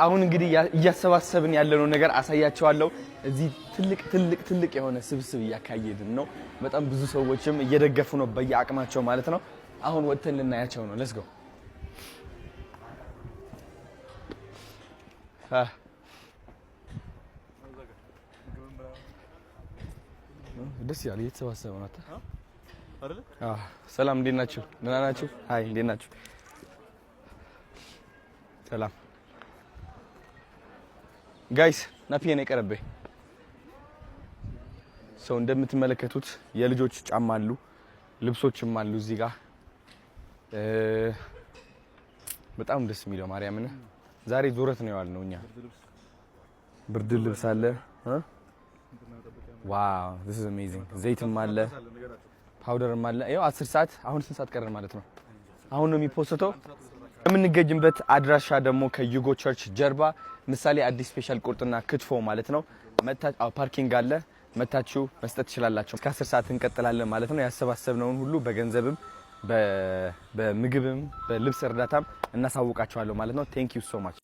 አሁን እንግዲህ እያሰባሰብን ያለነው ነገር አሳያቸዋለሁ። እዚህ ትልቅ የሆነ ስብስብ እያካሄድን ነው። በጣም ብዙ ሰዎችም እየደገፉ ነው በየአቅማቸው ማለት ነው። አሁን ወጥተን ልናያቸው ነው። ሌትስ ጎ። ደስ ያለ እየተሰባሰበ ነው አይደል? ሰላም እንዴት ናችሁ? ደህና ናችሁ? ሃይ እንዴት ናችሁ? ሰላም ጋይስ ናፒዬ ነው የቀረበኝ። ሰው እንደምትመለከቱት የልጆች ጫማ አሉ፣ ልብሶችም አሉ እዚህ ጋር በጣም ደስ የሚለው ማርያምን። ዛሬ ዙረት ነው ያልነው እኛ። ብርድ ልብስ አለ። ዋው this is amazing። ዘይትም አለ፣ ፓውደርም አለ። ያው 10 ሰዓት አሁን ስንት ሰዓት ቀረን ማለት ነው? አሁን ነው የሚፖስተው። የምንገኝበት አድራሻ ደግሞ ከዩጎ ቸርች ጀርባ ምሳሌ አዲስ ስፔሻል ቁርጥና ክትፎ ማለት ነው። ፓርኪንግ አለ፣ መታችሁ መስጠት ትችላላችሁ። እስከ 10 ሰዓት እንቀጥላለን ማለት ነው። ያሰባሰብነውን ሁሉ በገንዘብም በምግብም በልብስ እርዳታም እናሳውቃችኋለሁ ማለት ነው። ቴንክ ዩ ሶ ማች